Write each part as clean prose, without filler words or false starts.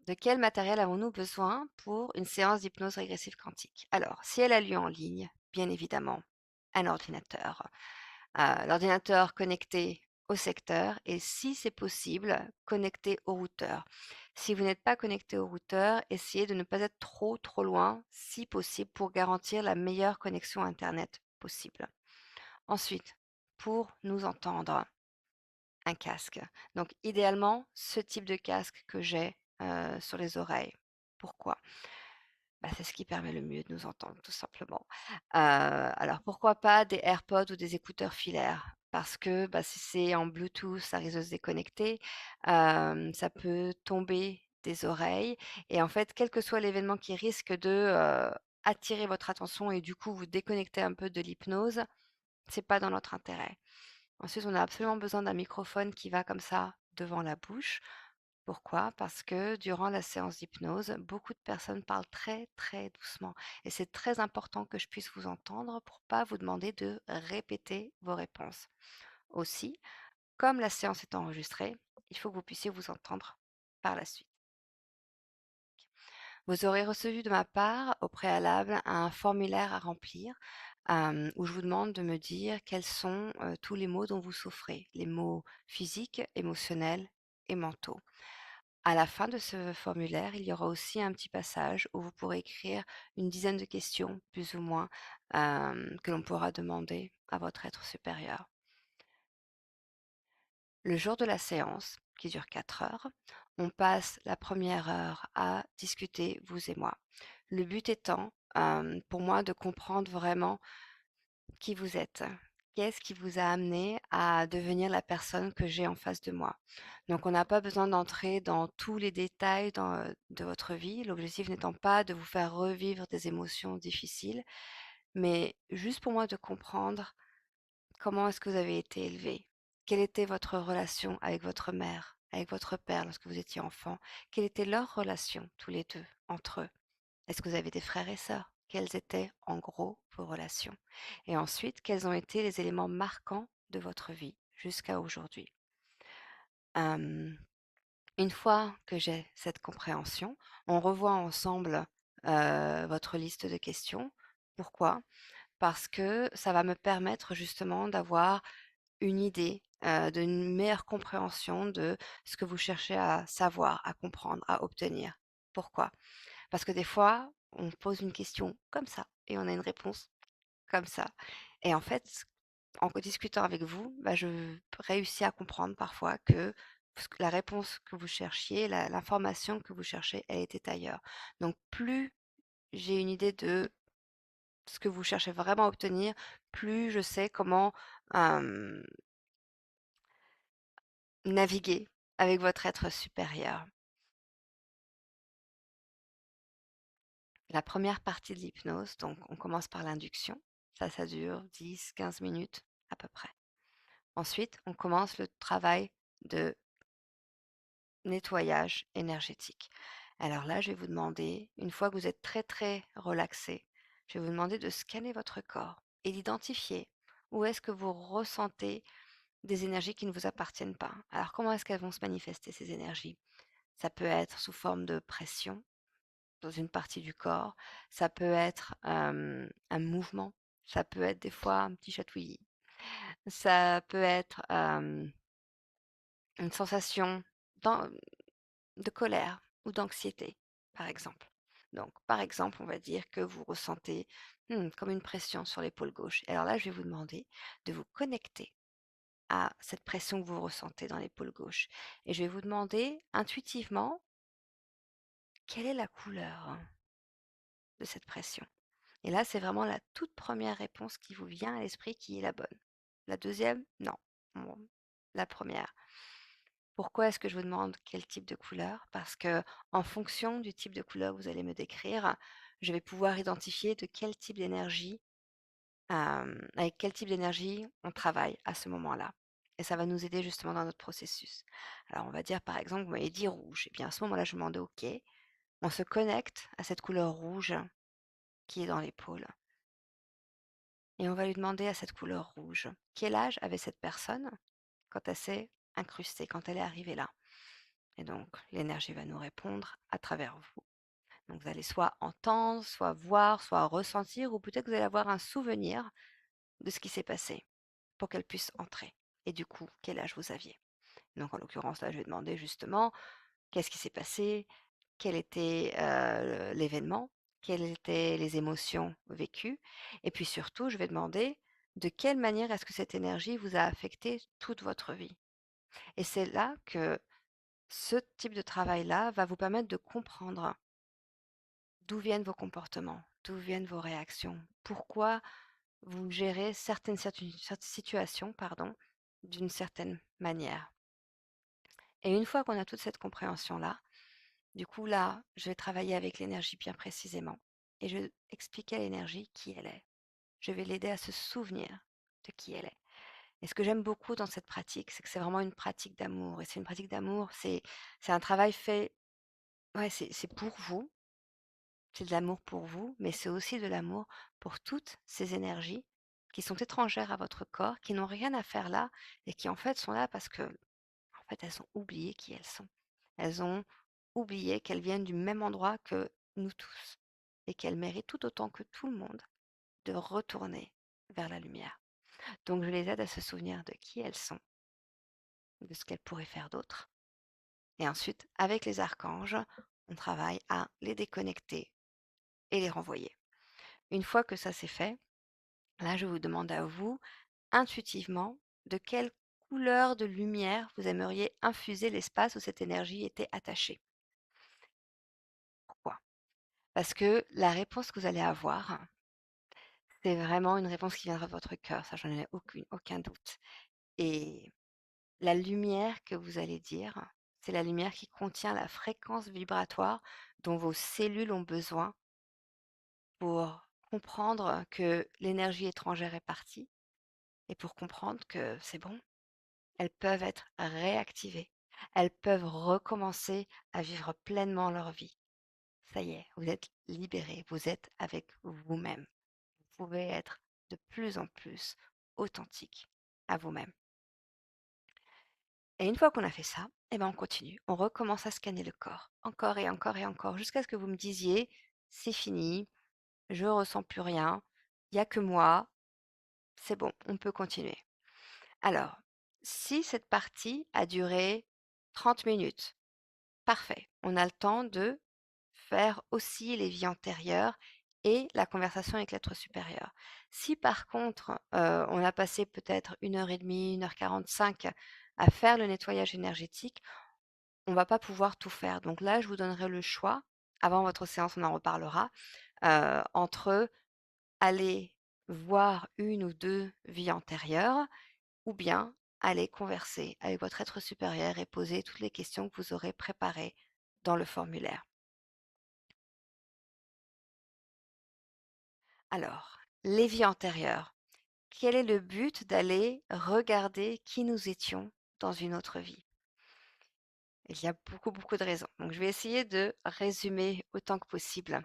de quel matériel avons-nous besoin pour une séance d'hypnose régressive quantique? Alors, si elle a lieu en ligne, bien évidemment, un ordinateur. L'ordinateur connecté au secteur et si c'est possible, connecté au routeur. Si vous n'êtes pas connecté au routeur, essayez de ne pas être trop loin, si possible, pour garantir la meilleure connexion internet possible. Ensuite, pour nous entendre, un casque. Donc idéalement, ce type de casque que j'ai, sur les oreilles. Pourquoi? Bah, c'est ce qui permet le mieux de nous entendre, tout simplement. Alors pourquoi pas des AirPods ou des écouteurs filaires? Parce que, bah, si c'est en Bluetooth, ça risque de se déconnecter, ça peut tomber des oreilles et en fait, quel que soit l'événement qui risque de, attirer votre attention et du coup vous déconnecter un peu de l'hypnose, c'est pas dans notre intérêt. Ensuite, on a absolument besoin d'un microphone qui va comme ça devant la bouche. Pourquoi? Parce que durant la séance d'hypnose, beaucoup de personnes parlent très doucement et c'est très important que je puisse vous entendre pour pas vous demander de répéter vos réponses. Aussi, comme la séance est enregistrée, il faut que vous puissiez vous entendre par la suite. Vous aurez reçu de ma part, au préalable, un formulaire à remplir, où je vous demande de me dire quels sont, tous les maux dont vous souffrez, les maux physiques, émotionnels et mentaux. À la fin de ce formulaire, il y aura aussi un petit passage où vous pourrez écrire une dizaine de questions, plus ou moins, que l'on pourra demander à votre être supérieur. Le jour de la séance, qui dure 4 heures, on passe la première heure à discuter, vous et moi. Le but étant, pour moi, de comprendre vraiment qui vous êtes. Qu'est-ce qui vous a amené à devenir la personne que j'ai en face de moi? Donc on n'a pas besoin d'entrer dans tous les détails de votre vie, l'objectif n'étant pas de vous faire revivre des émotions difficiles, mais juste pour moi de comprendre comment est-ce que vous avez été élevé? Quelle était votre relation avec votre mère, avec votre père lorsque vous étiez enfant? Quelle était leur relation tous les 2 entre eux? Est-ce que vous avez des frères et sœurs? Quelles étaient, en gros, vos relations? Et ensuite, quels ont été les éléments marquants de votre vie jusqu'à aujourd'hui? Hem, une fois que j'ai cette compréhension, on revoit ensemble, votre liste de questions. Pourquoi? Parce que ça va me permettre justement d'avoir une idée, d'une meilleure compréhension de ce que vous cherchez à savoir, à comprendre, à obtenir. Pourquoi? Parce que des fois, on pose une question comme ça et on a une réponse comme ça et en fait, en discutant avec vous, bah, je réussis à comprendre parfois que la réponse que vous cherchiez, l'information que vous cherchez, elle était ailleurs. Donc plus j'ai une idée de ce que vous cherchez vraiment à obtenir, plus je sais comment, hem, naviguer avec votre être supérieur. La première partie de l'hypnose, donc on commence par l'induction. Ça dure 10 15 minutes à peu près. Ensuite, on commence le travail de nettoyage énergétique. Alors là, je vais vous demander, une fois que vous êtes très relaxé, je vais vous demander de scanner votre corps et d'identifier où est-ce que vous ressentez des énergies qui ne vous appartiennent pas. Alors comment est-ce qu'elles vont se manifester, ces énergies? Ça peut être sous forme de pression dans une partie du corps, ça peut être un mouvement, ça peut être des fois un petit chatouillis, ça peut être une sensation d'an de colère ou d'anxiété, par exemple. Donc, par exemple, on va dire que vous ressentez, comme une pression sur l'épaule gauche. Et alors là, je vais vous demander de vous connecter à cette pression que vous ressentez dans l'épaule gauche. Et je vais vous demander intuitivement, quelle est la couleur de cette pression? Et là, c'est vraiment la toute première réponse qui vous vient à l'esprit qui est la bonne. La deuxième, non. Bon, la première. Pourquoi est-ce que je vous demande quel type de couleur? Parce que en fonction du type de couleur que vous allez me décrire, je vais pouvoir identifier de quel type d'énergie, avec quel type d'énergie on travaille à ce moment-là. Et ça va nous aider justement dans notre processus. Alors on va dire par exemple, vous m'avez dit rouge. Et bien à ce moment-là, je vous demande OK, on se connecte à cette couleur rouge qui est dans l'épaule. Et on va lui demander à cette couleur rouge, quel âge avait cette personne quand elle s'est incrustée, quand elle est arrivée là? et donc l'énergie va nous répondre à travers vous. Donc vous allez soit entendre, soit voir, soit ressentir, ou peut-être que vous allez avoir un souvenir de ce qui s'est passé pour qu'elle puisse entrer. Et du coup, quel âge vous aviez? Donc en l'occurrence, là, je vais demander justement qu'est-ce qui s'est passé, quel était l'événement, quelles étaient les émotions vécues, et puis surtout, je vais demander de quelle manière est-ce que cette énergie vous a affecté toute votre vie. Et c'est là que ce type de travail-là va vous permettre de comprendre d'où viennent vos comportements, d'où viennent vos réactions, pourquoi vous gérez certaines situations, pardon, d'une certaine manière. Et une fois qu'on a toute cette compréhension-là, du coup, là, je vais travailler avec l'énergie bien précisément et je vais expliquer à l'énergie qui elle est. Je vais l'aider à se souvenir de qui elle est. Et ce que j'aime beaucoup dans cette pratique, c'est que c'est vraiment une pratique d'amour. Et c'est une pratique d'amour, c'est un travail fait, ouais, c'est pour vous, c'est de l'amour pour vous, mais c'est aussi de l'amour pour toutes ces énergies qui sont étrangères à votre corps, qui n'ont rien à faire là et qui en fait sont là parce que en fait elles ont oublié qui elles sont. Elles ont oublié qu'elles viennent du même endroit que nous tous et qu'elles méritent tout autant que tout le monde de retourner vers la lumière. Donc je les aide à se souvenir de qui elles sont, de ce qu'elles pourraient faire d'autre. Et ensuite, avec les archanges, on travaille à les déconnecter et les renvoyer. Une fois que ça c'est fait, là je vous demande à vous, intuitivement, de quelle couleur de lumière vous aimeriez infuser l'espace où cette énergie était attachée. Pourquoi? Parce que la réponse que vous allez avoir, c'est vraiment une réponse qui viendra de votre cœur, ça j'en ai aucun doute. Et la lumière que vous allez dire, c'est la lumière qui contient la fréquence vibratoire dont vos cellules ont besoin pour comprendre que l'énergie étrangère est partie et pour comprendre que c'est bon, elles peuvent être réactivées. Elles peuvent recommencer à vivre pleinement leur vie. Ça y est, vous êtes libérés, vous êtes avec vous-même. Vous pouvez être de plus en plus authentique à vous-même. Et une fois qu'on a fait ça, eh ben on continue. On recommence à scanner le corps, encore et encore et encore, jusqu'à ce que vous me disiez, c'est fini, je ressens plus rien, il n'y a que moi, c'est bon, on peut continuer. Alors, si cette partie a duré 30 minutes, parfait. On a le temps de faire aussi les vies antérieures et la conversation avec l'être supérieur. Si par contre, on a passé peut-être 1 heure et demie, 1 h 45 à faire le nettoyage énergétique, on va pas pouvoir tout faire. Donc là, je vous donnerai le choix, avant votre séance, on en reparlera, entre aller voir 1 ou 2 vies antérieures ou bien aller converser avec votre être supérieur et poser toutes les questions que vous aurez préparées dans le formulaire. Alors, les vies antérieures. Quel est le but d'aller regarder qui nous étions dans une autre vie? Il y a beaucoup, beaucoup de raisons. Donc, je vais essayer de résumer autant que possible.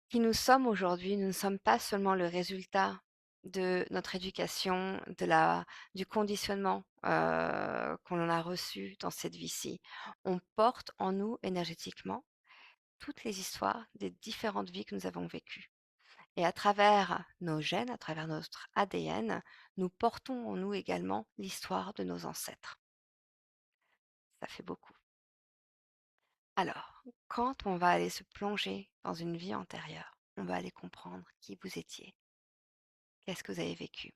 Qui nous sommes aujourd'hui, nous ne sommes pas seulement le résultat de notre éducation, du conditionnement qu'on a reçu dans cette vie-ci. On porte en nous énergétiquement toutes les histoires des différentes vies que nous avons vécues. Et à travers nos gènes, à travers notre ADN, nous portons en nous également l'histoire de nos ancêtres. Ça fait beaucoup. Alors, quand on va aller se plonger dans une vie antérieure, on va aller comprendre qui vous étiez, qu'est-ce que vous avez vécu.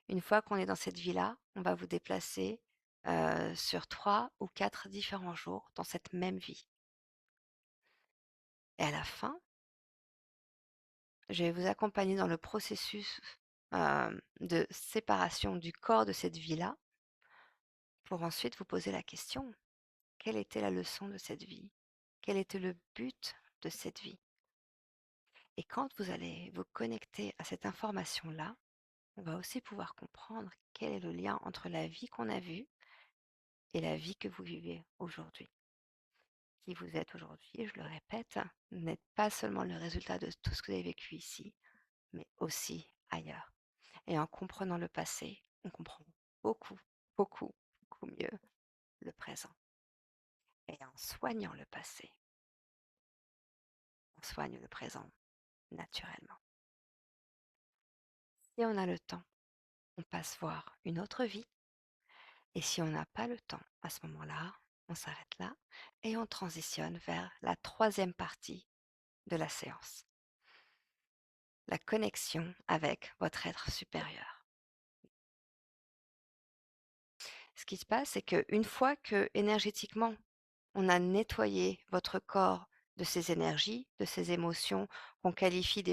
Une fois qu'on est dans cette vie-là, on va vous déplacer sur 3 ou 4 différents jours dans cette même vie. Et à la fin, je vais vous accompagner dans le processus de séparation du corps de cette vie-là pour ensuite vous poser la question, quelle était la leçon de cette vie? Quel était le but de cette vie? Et quand vous allez vous connecter à cette information-là, on va aussi pouvoir comprendre quel est le lien entre la vie qu'on a vue et la vie que vous vivez aujourd'hui. Qui vous êtes aujourd'hui, je le répète, n'est pas seulement le résultat de tout ce que vous avez vécu ici, mais aussi ailleurs. Et en comprenant le passé, on comprend beaucoup, beaucoup, beaucoup mieux le présent. Et en soignant le passé, on soigne le présent naturellement. Si on a le temps, on passe voir une autre vie. Et si on n'a pas le temps à ce moment-là, on s'arrête là et on transitionne vers la troisième partie de la séance, la connexion avec votre être supérieur. Ce qui se passe, c'est qu'une fois que énergétiquement, on a nettoyé votre corps de ces énergies, de ces émotions qu'on qualifie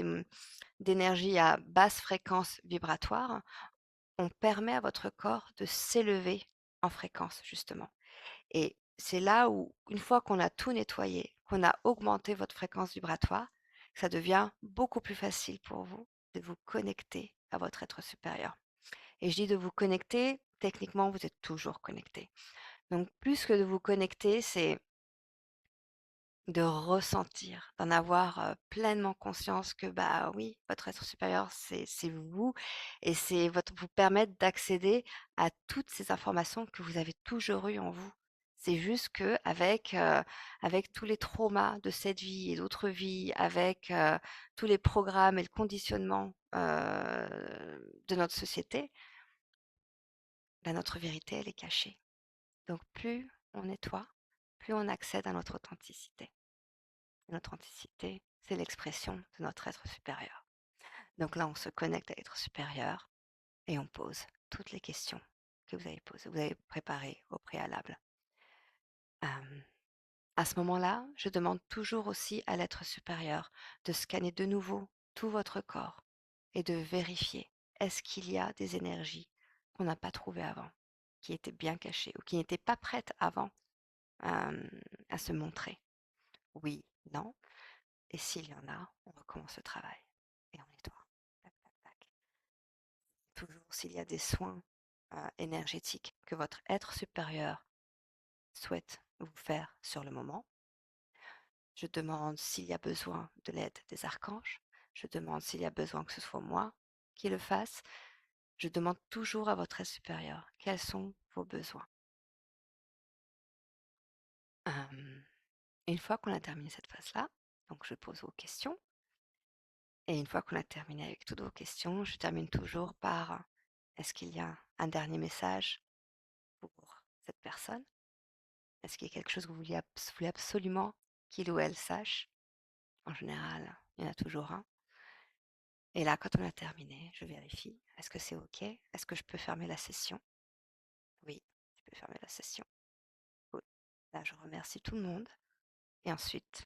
d'énergie à basse fréquence vibratoire, on permet à votre corps de s'élever en fréquence, justement. Et c'est là où, une fois qu'on a tout nettoyé, qu'on a augmenté votre fréquence vibratoire, ça devient beaucoup plus facile pour vous de vous connecter à votre être supérieur. Et je dis de vous connecter, techniquement, vous êtes toujours connecté. Donc, plus que de vous connecter, c'est de ressentir, d'en avoir pleinement conscience que, bah oui, votre être supérieur, c'est vous, et c'est vous permettre d'accéder à toutes ces informations que vous avez toujours eues en vous. C'est juste que avec tous les traumas de cette vie et d'autres vies, avec tous les programmes et le conditionnement de notre société, bah, notre vérité, elle est cachée. Donc plus on nettoie, plus on accède à notre authenticité. Notre authenticité, c'est l'expression de notre être supérieur. Donc là, on se connecte à l'être supérieur et on pose toutes les questions que vous avez posées, vous avez préparées au préalable. Euh, à ce moment-là, je demande toujours aussi à l'être supérieur de scanner de nouveau tout votre corps et de vérifier est-ce qu'il y a des énergies qu'on n'a pas trouvées avant, qui étaient bien cachées ou qui n'étaient pas prêtes avant euh, à se montrer. Oui, non. Et s'il y en a, on recommence le travail et on nettoie. Tac, tac, tac. Toujours s'il y a des soins énergétiques que votre être supérieur souhaite vous faire sur le moment, je demande s'il y a besoin de l'aide des archanges, je demande s'il y a besoin que ce soit moi qui le fasse, je demande toujours à votre être supérieur quels sont vos besoins. Euh, une fois qu'on a terminé cette phase-là, donc je pose vos questions. Et une fois qu'on a terminé avec toutes vos questions, je termine toujours par est-ce qu'il y a un dernier message pour cette personne? Est-ce qu'il y a quelque chose que vous voulez absolument qu'il ou elle sache? En général, il y en a toujours un. Et là, quand on a terminé, je vérifie. Est-ce que c'est OK? Est-ce que je peux fermer la session? Oui, je peux fermer la session. Cool. Là, je remercie tout le monde. Et ensuite,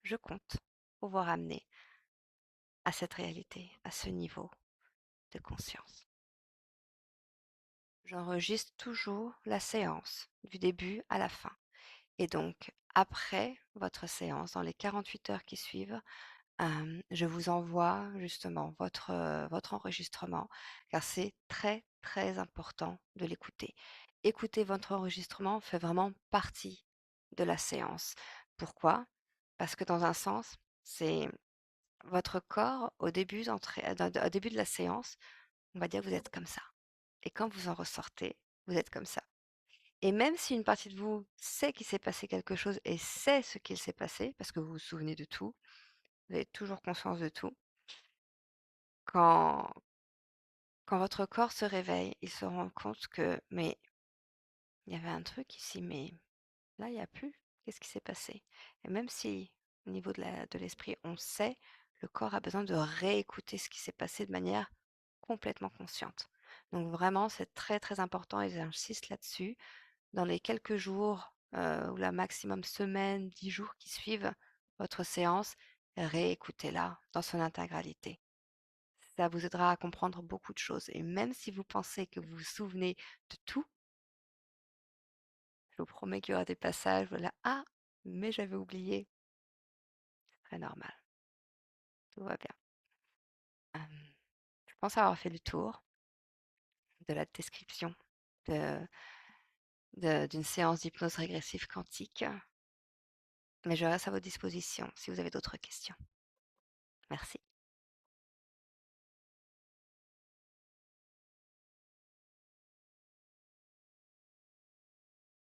je compte pour vous ramener à cette réalité, à ce niveau de conscience. J'enregistre toujours la séance du début à la fin. Et donc, après votre séance, dans les 48 heures qui suivent, je vous envoie justement votre enregistrement, car c'est très, très important de l'écouter. Écouter votre enregistrement fait vraiment partie de la séance. Pourquoi? Parce que dans un sens, c'est votre corps au début de la séance, on va dire que vous êtes comme ça. Et quand vous en ressortez, vous êtes comme ça. Et même si une partie de vous sait qu'il s'est passé quelque chose et sait ce qu'il s'est passé, parce que vous vous souvenez de tout, vous avez toujours conscience de tout, quand, quand votre corps se réveille, il se rend compte que, mais il y avait un truc ici, mais là, il n'y a plus. Qu'est-ce qui s'est passé? Et même si, au niveau de l'esprit, on sait, le corps a besoin de réécouter ce qui s'est passé de manière complètement consciente. Donc vraiment, c'est très très important et j'insiste là-dessus. Dans les quelques jours ou la maximum semaine, 10 jours qui suivent votre séance, réécoutez-la dans son intégralité. Ça vous aidera à comprendre beaucoup de choses. Et même si vous pensez que vous vous souvenez de tout, je vous promets qu'il y aura des passages, voilà, ah, mais j'avais oublié. Très normal, tout va bien. Je pense avoir fait le tour de la description de, d'une séance d'hypnose régressive quantique, mais je reste à votre disposition si vous avez d'autres questions. Merci.